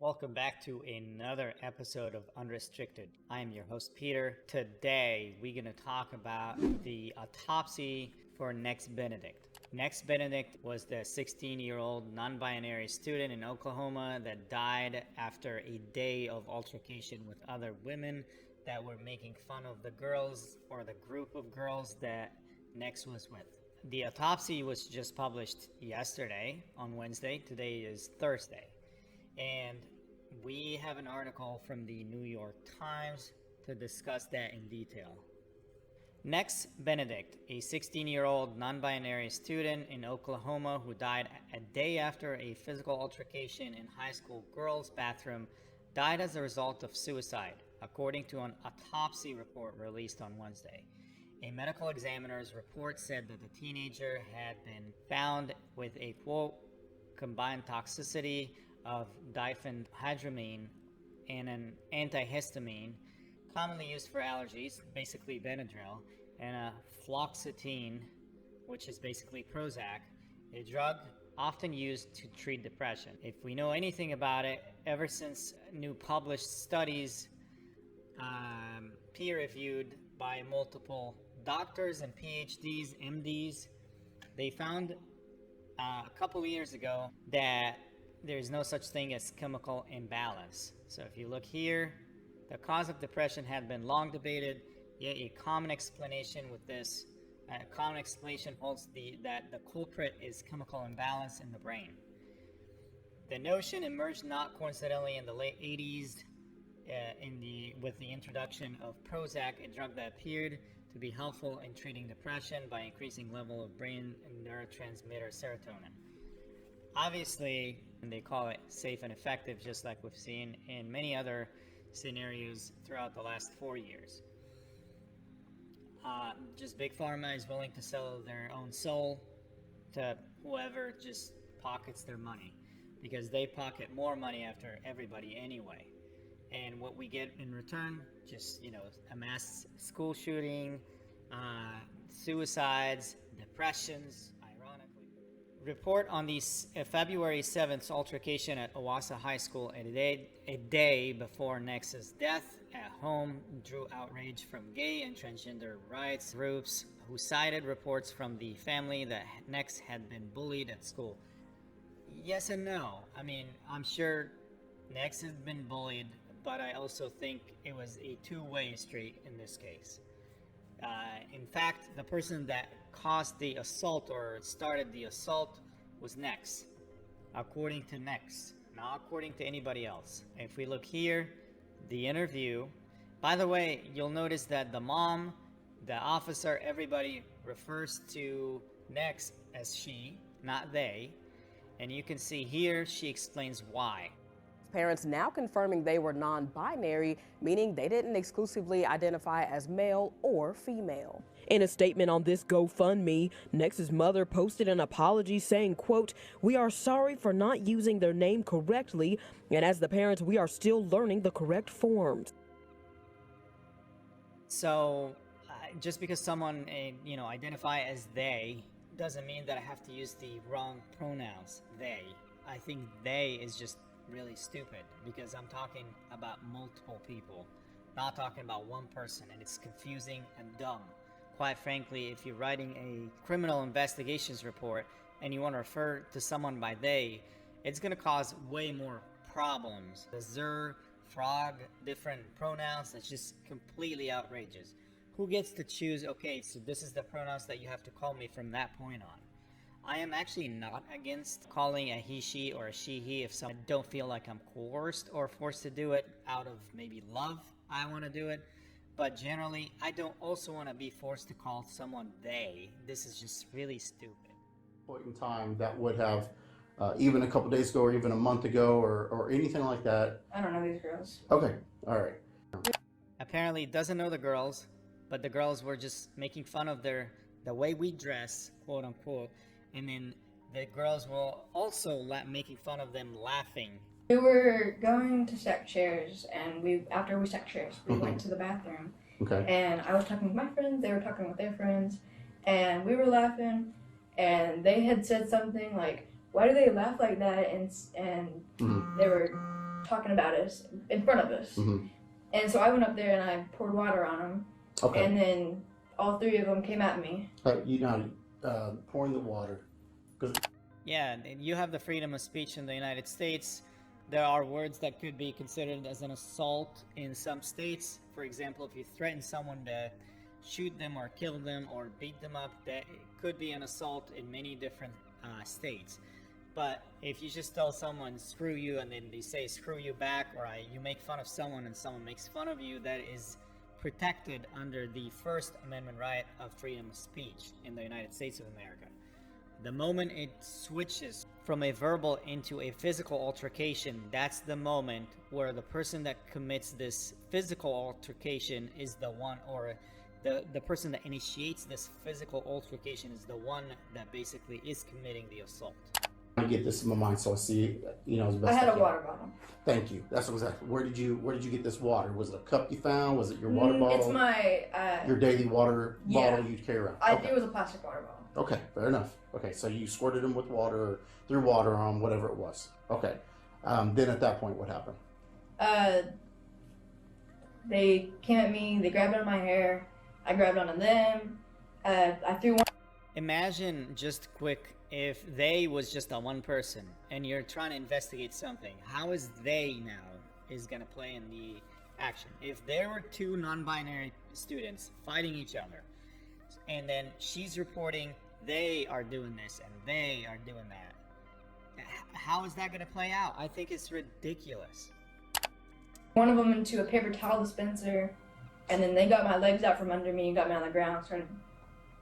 Welcome back to another episode of Unrestricted. I am your host, Peter. Today, we're going to talk about the autopsy for Nex Benedict. Nex Benedict was the 16-year-old non-binary student in Oklahoma that died after a day of altercation with other women that were making fun of the girls or the group of girls that Nex was with. The autopsy was just published yesterday on Wednesday. Today is Thursday. And we have an article from the New York Times to discuss that in detail. Nex Benedict, a 16-year-old non-binary student in Oklahoma who died a day after a physical altercation in high school girls' bathroom, died as a result of suicide, according to an autopsy report released on Wednesday. A medical examiner's report said that the teenager had been found with a, quote, combined toxicity of diphenhydramine and an antihistamine commonly used for allergies, basically Benadryl, and a fluoxetine, which is basically Prozac, a drug often used to treat depression. If we know anything about it, ever since new published studies, peer-reviewed by multiple doctors and PhDs, MDs, they found a couple of years ago that there's no such thing as chemical imbalance. So if you look here, the cause of depression had been long debated, yet a common explanation with this, common explanation holds that the culprit is chemical imbalance in the brain. The notion emerged not coincidentally in the late 80s with the introduction of Prozac, a drug that appeared to be helpful in treating depression by increasing level of brain neurotransmitter serotonin. Obviously, they call it safe and effective, just like we've seen in many other scenarios throughout the last 4 years. Just Big Pharma is willing to sell their own soul to whoever just pockets their money, because they pocket more money after everybody anyway. And what we get in return, just, a mass school shooting, suicides, depressions, ironically. Report on the February 7th altercation at Owasso High School a day before Nex's death at home drew outrage from gay and transgender rights groups who cited reports from the family that Nex had been bullied at school. Yes and no. I mean, I'm sure Nex has been bullied, but I also think it was a two-way street in this case. In fact, the person that caused the assault or started the assault was Nex, according to Nex, not according to anybody else. If we look here, the interview, by the way, you'll notice that the mom, the officer, everybody refers to Nex as she, not they. And you can see here, she explains why. Parents now confirming they were non-binary, meaning they didn't exclusively identify as male or female. In a statement on this GoFundMe, Nex's mother posted an apology saying, quote, "We are sorry for not using their name correctly, and as the parents, we are still learning the correct forms." So, just because someone, identify as they, doesn't mean that I have to use the wrong pronouns, they. I think they is just really stupid, because I'm talking about multiple people, not talking about one person, and it's confusing and dumb. Quite frankly, if you're writing a criminal investigations report and you want to refer to someone by they, it's going to cause way more problems. The zer, frog, different pronouns, that's just completely outrageous. Who gets to choose, okay, so this is the pronouns that you have to call me from that point on? I am actually not against calling a he, she, or a she, he if I don't feel like I'm coerced or forced to do it out of maybe love. I want to do it. But generally, I don't also want to be forced to call someone they. This is just really stupid. Point in time that would have, even a couple days ago or even a month ago or anything like that. I don't know these girls. Okay, all right. Apparently doesn't know the girls, but the girls were just making fun of the way we dress, quote unquote. And then the girls were also making fun of them laughing. We were going to stack chairs, and after we stacked chairs, we went to the bathroom. Okay. And I was talking with my friends, they were talking with their friends, and we were laughing, and they had said something like, "Why do they laugh like that?" And they were talking about us in front of us. Mm-hmm. And so I went up there and I poured water on them. Okay. And then all three of them came at me. You know, pouring the water. Yeah, you have the freedom of speech in the United States. There are words that could be considered as an assault in some states. For example, if you threaten someone to shoot them or kill them or beat them up, that could be an assault in many different states. But if you just tell someone screw you and then they say screw you back, or you make fun of someone and someone makes fun of you, that is protected under the First Amendment right of freedom of speech in the United States of America. The moment it switches from a verbal into a physical altercation, that's the moment where the person that commits this physical altercation is the one, or the person that initiates this physical altercation is the one that basically is committing the assault. I get this in my mind, so I see, you know, as best I had a can. water bottle. Thank you. That's exactly. Where did you get this water? Was it a cup you found? Was it your water bottle? It's my your daily water bottle you carry around. It was a plastic water bottle. Okay, fair enough. Okay, so you squirted them with water, or threw water on whatever it was. Okay. Then at that point, what happened? They came at me. They grabbed onto my hair. I grabbed onto them. I threw one. Imagine just quick if they was just a one person and you're trying to investigate something. How is they now is going to play in the action? If there were two non-binary students fighting each other and then she's reporting they are doing this and they are doing that, how is that going to play out? I think it's ridiculous. One of them into a paper towel dispenser, and then they got my legs out from under me and got me on the ground, started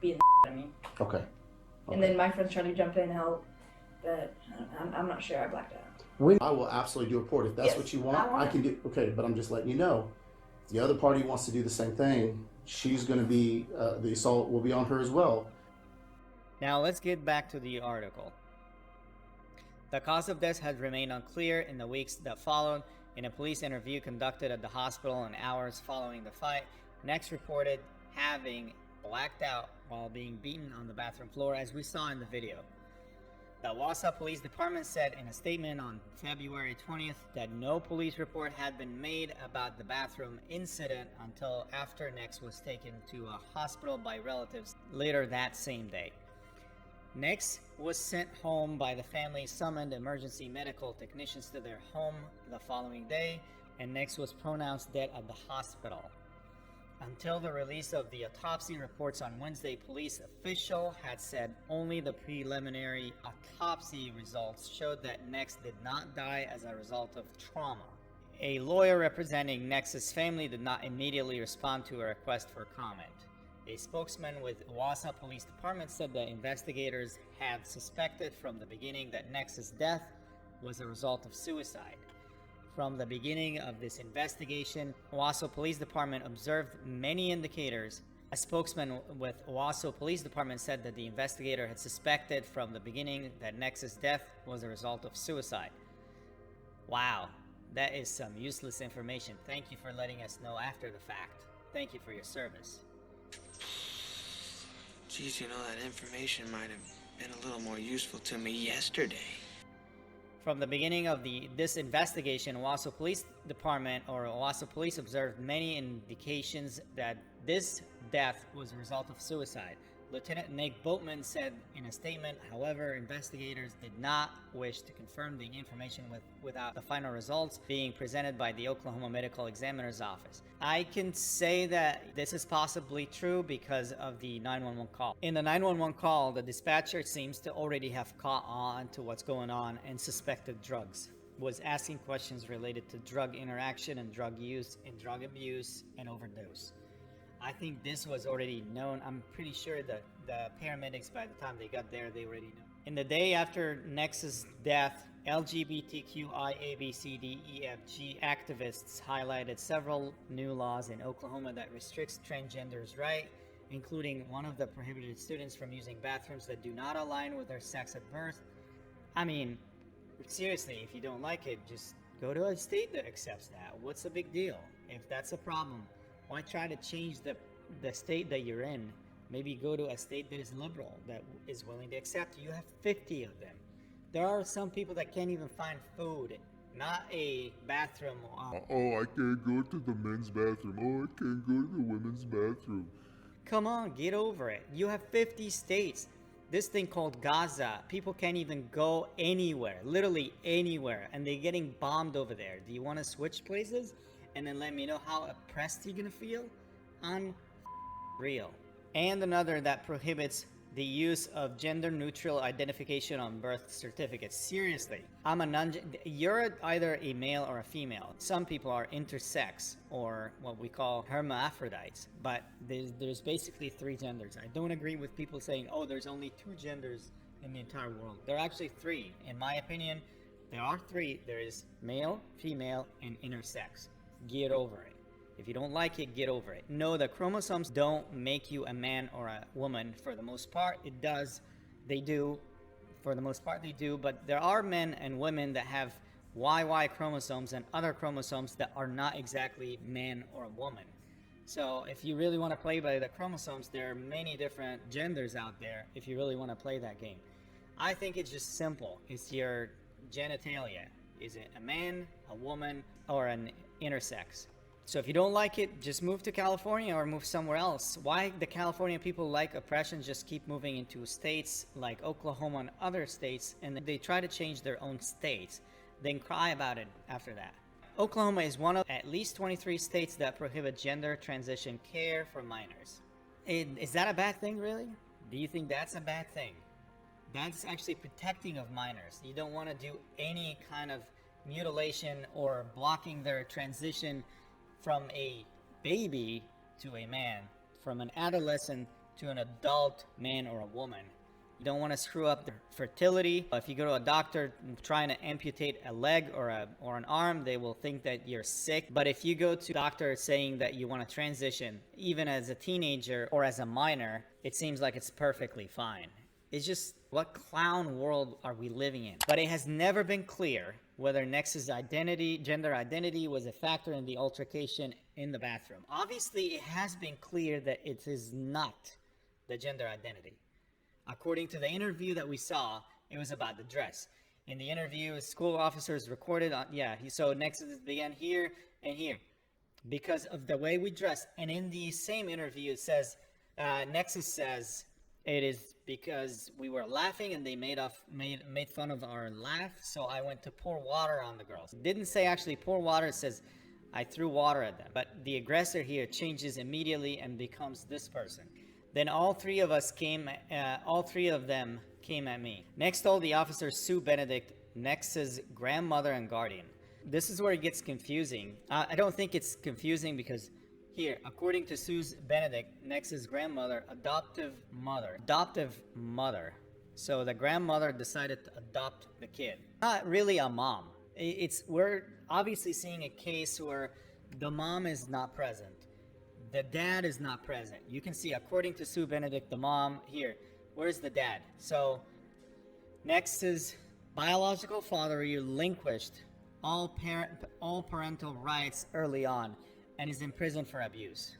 beating the at me. Okay. And then my friends tried to jump in and help, but I'm not sure. I blacked out. I will absolutely do a report if that's what you want. I can do. Okay, but I'm just letting you know. If the other party wants to do the same thing, she's going to be the assault will be on her as well. Now let's get back to the article. The cause of death has remained unclear in the weeks that followed. In a police interview conducted at the hospital in hours following the fight, Nex reported having blacked out while being beaten on the bathroom floor, as we saw in the video. The Wausau Police Department said in a statement on February 20th that no police report had been made about the bathroom incident until after Nex was taken to a hospital by relatives later that same day. Nex was sent home by the family, summoned emergency medical technicians to their home the following day, and Nex was pronounced dead at the hospital. Until the release of the autopsy reports on Wednesday, police official had said only the preliminary autopsy results showed that Nex did not die as a result of trauma. A lawyer representing Nex's family did not immediately respond to a request for comment. A spokesman with Wausau Police Department said the investigators had suspected from the beginning that Nex's death was a result of suicide. From the beginning of this investigation, Wausau Police Department observed many indicators. A spokesman with Wausau Police Department said that the investigator had suspected from the beginning that Nex's death was a result of suicide. Wow, that is some useless information. Thank you for letting us know after the fact. Thank you for your service. Geez, you know, that information might have been a little more useful to me yesterday. From the beginning of this investigation, Wausau Police Department or Wausau Police observed many indications that this death was a result of suicide. Lieutenant Nick Boatman said in a statement, however, investigators did not wish to confirm the information without the final results being presented by the Oklahoma Medical Examiner's Office. I can say that this is possibly true because of the 911 call. In the 911 call, the dispatcher seems to already have caught on to what's going on and suspected drugs. Was asking questions related to drug interaction and drug use and drug abuse and overdose. I think this was already known. I'm pretty sure that the paramedics, by the time they got there, they already knew. In the day after Nex's death, LGBTQIABCDEFG activists highlighted several new laws in Oklahoma that restricts transgenders' rights, including one of the prohibited students from using bathrooms that do not align with their sex at birth. I mean, seriously, if you don't like it, just go to a state that accepts that. What's the big deal? If that's a problem, why try to change the state that you're in? Maybe go to a state that is liberal, that is willing to accept you. You have 50 of them. There are some people that can't even find food, not a bathroom. Oh, I can't go to the men's bathroom. Oh, I can't go to the women's bathroom. Come on, get over it. You have 50 states. This thing called Gaza, people can't even go anywhere, literally anywhere, and they're getting bombed over there. Do you want to switch places? And then let me know how oppressed you're gonna feel? Unreal. And another that prohibits the use of gender-neutral identification on birth certificates. Seriously, you're either a male or a female. Some people are intersex, or what we call hermaphrodites, but there's basically 3 genders. I don't agree with people saying, oh, there's only 2 genders in the entire world. There are actually 3. In my opinion, there are 3. There is male, female, and intersex. Get over it. If you don't like it, get over it. No, the chromosomes don't make you a man or a woman. For the most part, it does. They do. For the most part, they do. But there are men and women that have YY chromosomes and other chromosomes that are not exactly man or woman. So if you really want to play by the chromosomes, there are many different genders out there if you really want to play that game. I think it's just simple. It's your genitalia. Is it a man, a woman, or an intersex? So if you don't like it, just move to California or move somewhere else. Why the California people like oppression just keep moving into states like Oklahoma and other states, and they try to change their own states, then cry about it after that. Oklahoma is one of at least 23 states that prohibit gender transition care for minors. Is that a bad thing, really? Do you think that's a bad thing? That's actually protecting of minors. You don't want to do any kind of mutilation or blocking their transition from a baby to a man, from an adolescent to an adult man or a woman. You don't want to screw up their fertility. If you go to a doctor trying to amputate a leg or an arm, they will think that you're sick. But if you go to a doctor saying that you want to transition, even as a teenager or as a minor, it seems like it's perfectly fine. It's just, what clown world are we living in? But it has never been clear whether Nex's gender identity was a factor in the altercation in the bathroom. Obviously, it has been clear that it is not the gender identity. According to the interview that we saw, it was about the dress. In the interview, school officers recorded so Nex began here and here because of the way we dress. And in the same interview, it says, Nexus says, it is because we were laughing and they made fun of our laugh, so I went to pour water on the girls. It didn't say actually pour water, it says I threw water at them. But the aggressor here changes immediately and becomes this person. Then all 3 of them came at me. Next told the officer Sue Benedict, Nex's grandmother and guardian. This is where it gets confusing. I don't think it's confusing because here, according to Sue Benedict, Nex's grandmother, adoptive mother. So the grandmother decided to adopt the kid. Not really a mom. We're obviously seeing a case where the mom is not present. The dad is not present. You can see, according to Sue Benedict, the mom here. Where's the dad? So Nex's biological father relinquished all parental rights early on and is in prison for abuse.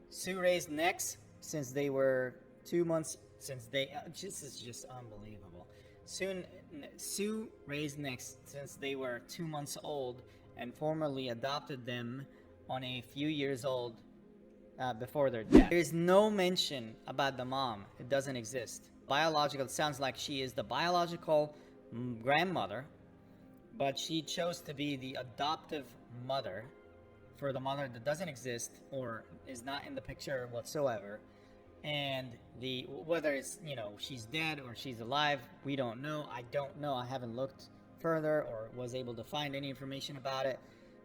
Sue raised Nex since they were 2 months. This is just unbelievable. Sue raised Nex since they were 2 months old and formally adopted them on a few years old before their death. There is no mention about the mom. It doesn't exist. Biological, it sounds like she is the biological grandmother, but she chose to be the adoptive mother for the mother that doesn't exist or is not in the picture whatsoever. And whether it's, she's dead or she's alive, we don't know. I don't know. I haven't looked further or was able to find any information about it.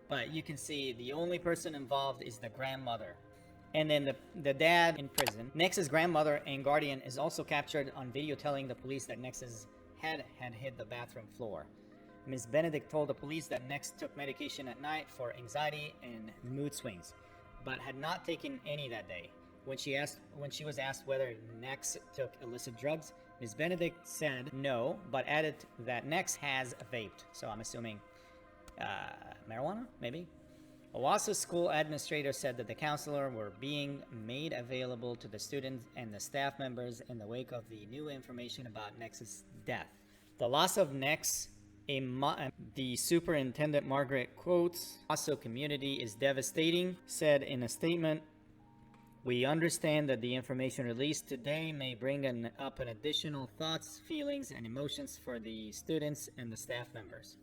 But you can see the only person involved is the grandmother. And then the dad in prison. Nex's grandmother and guardian is also captured on video telling the police that Nex's head had hit the bathroom floor. Ms. Benedict told the police that Nex took medication at night for anxiety and mood swings, but had not taken any that day. When she was asked whether Nex took illicit drugs, Ms. Benedict said no, but added that Nex has vaped. So I'm assuming marijuana, maybe? Owasso school administrator said that the counselor were being made available to the students and the staff members in the wake of the new information about Nex's death. The loss of Nex The superintendent, Margaret, quotes, "Also, community is devastating," said in a statement. "We understand that the information released today may bring up an additional thoughts, feelings, and emotions for the students and the staff members."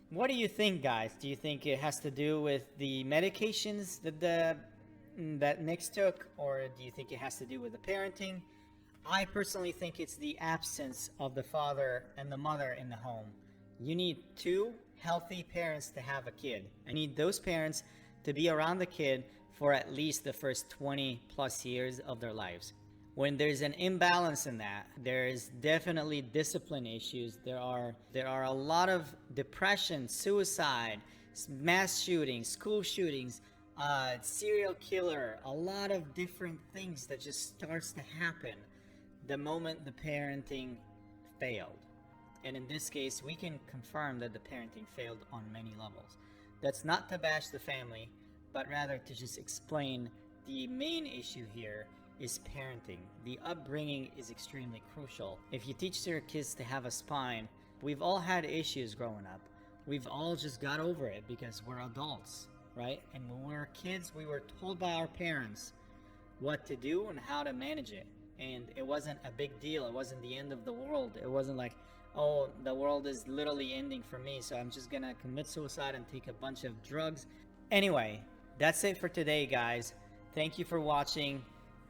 What do you think, guys? Do you think it has to do with the medications that Nex took, or do you think it has to do with the parenting? I personally think it's the absence of the father and the mother in the home. You need two healthy parents to have a kid. I need those parents to be around the kid for at least the first 20 plus years of their lives. When there's an imbalance in that, there is definitely discipline issues. There are a lot of depression, suicide, mass shootings, school shootings, serial killer, a lot of different things that just starts to happen the moment the parenting failed. And in this case, we can confirm that the parenting failed on many levels. That's not to bash the family, but rather to just explain the main issue here is parenting. The upbringing is extremely crucial. If you teach your kids to have a spine, we've all had issues growing up. We've all just got over it because we're adults, right? And when we were kids, we were told by our parents what to do and how to manage it. And it wasn't a big deal. It wasn't the end of the world. It wasn't like, oh, the world is literally ending for me, so I'm just gonna commit suicide and take a bunch of drugs. Anyway, that's it for today, guys. Thank you for watching.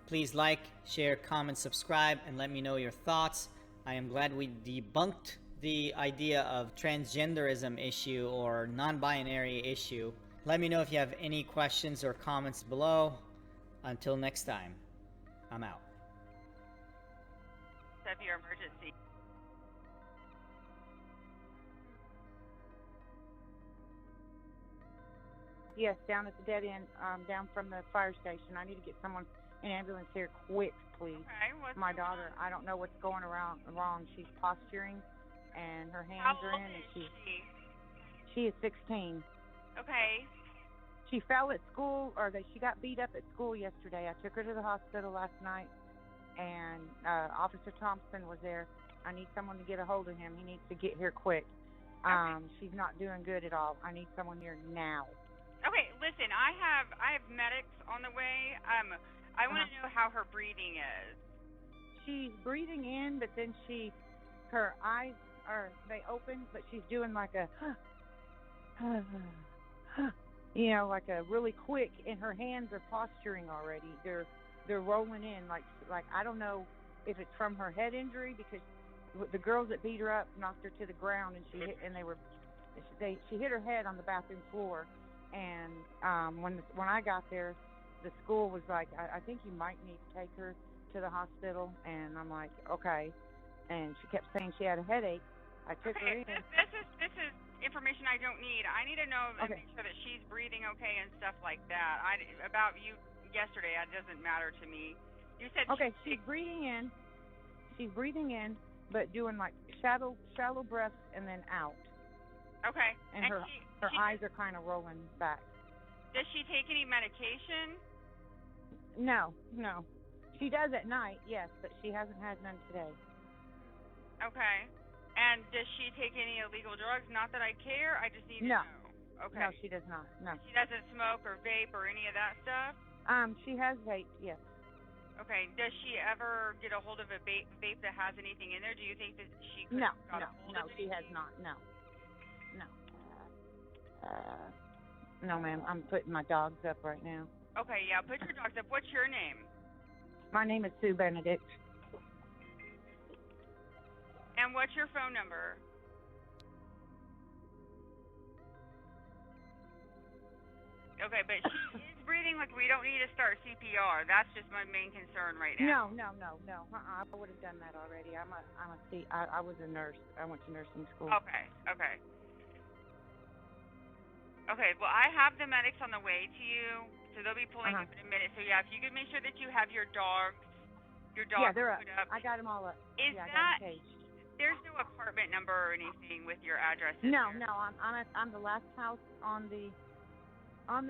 Please like, share, comment, subscribe, and let me know your thoughts. I am glad we debunked the idea of transgenderism issue or non-binary issue. Let me know if you have any questions or comments below. Until next time, I'm out. Severe emergency. Yes, down at the dead end, down from the fire station. I need to get someone, an ambulance here quick, please. Okay, what's my going daughter, on? I don't know what's going wrong. She's posturing, and her hands How are old in, and is she? she is 16. Okay. She fell at school, she got beat up at school yesterday. I took her to the hospital last night, and Officer Thompson was there. I need someone to get a hold of him. He needs to get here quick. She's not doing good at all. I need someone here now. Okay, listen, I have medics on the way. I want to know how her breathing is. She's breathing in, but then her eyes they open, but she's doing like a, like a really quick, and her hands are posturing already. They're rolling in like I don't know if it's from her head injury, because the girls that beat her up knocked her to the ground, and she hit her head on the bathroom floor. And when I got there, the school was like, I think you might need to take her to the hospital. And I'm like, okay. And she kept saying she had a headache. I took her in. This is information I don't need. I need to know and make sure that she's breathing okay and stuff like that. About you yesterday, that doesn't matter to me. You said she's breathing in. She's breathing in, but doing like shallow breaths and then out. Okay. And her eyes are kind of rolling back. Does she take any medication? No. She does at night, yes, but she hasn't had none today. Okay. And does she take any illegal drugs? Not that I care. I just need to know. Okay. No, she does not. No. She doesn't smoke or vape or any of that stuff? She has vaped, yes. Okay. Does she ever get a hold of a vape that has anything in there? Do you think that she could have got a hold of she anything? has not. No. No, ma'am. I'm putting my dogs up right now. Okay, yeah. Put your dogs up. What's your name? My name is Sue Benedict. And what's your phone number? Okay, but she is breathing like we don't need to start CPR. That's just my main concern right now. No. I would have done that already. I was a nurse. I went to nursing school. Okay. Okay, well, I have the medics on the way to you, so they'll be pulling up in a minute. So, yeah, if you could make sure that you have your dogs yeah, they're put up. I got them all up. Is I got that, them caged. there's no apartment number or anything with your address? No, I'm the last house on the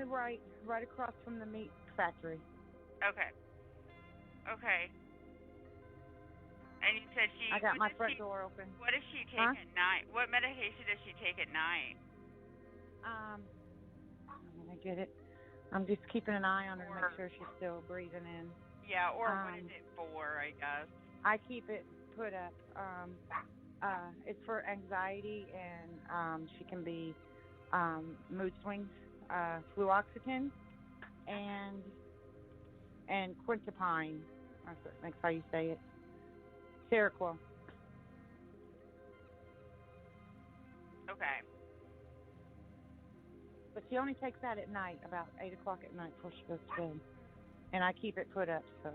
right across from the meat factory. Okay. And you said she. I got my front door open. What does she take at night? What medication does she take at night? I'm gonna get it. I'm just keeping an eye on her to make sure she's still breathing in. Yeah, or what is it for? I guess. I keep it put up. It's for anxiety, and she can be mood swings, fluoxetine, and quintiapine. That's how you say it. Seroquel. Okay. But she only takes that at night, about 8 o'clock at night before she goes to bed. And I keep it put up, so.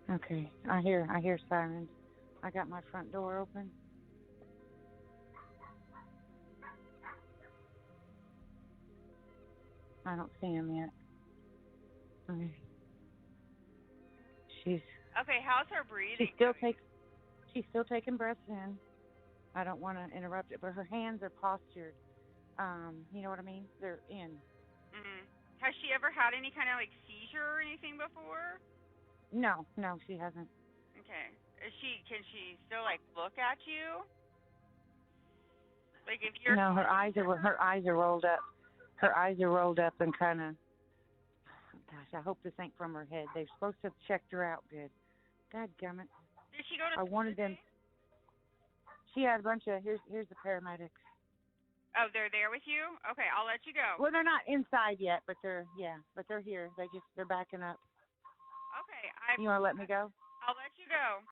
Okay, I hear sirens. I got my front door open. I don't see him yet. Okay. Okay, how's her breathing? She's still taking breaths in. I don't want to interrupt it, but her hands are postured. You know what I mean? They're in. Mhm. Has she ever had any kind of like seizure or anything before? No, she hasn't. Okay. Can she still like look at you? Like if you're. No, her eyes are rolled up. Her eyes are rolled up and kind of. Gosh, I hope this ain't from her head. They're supposed to have checked her out good. Dadgummit. Did she go to? I wanted them. She had a bunch of. Here's the paramedics. Oh, they're there with you? Okay, I'll let you go. Well, they're not inside yet, but they're here. They're backing up. Okay. You want to let me go? I'll let you go.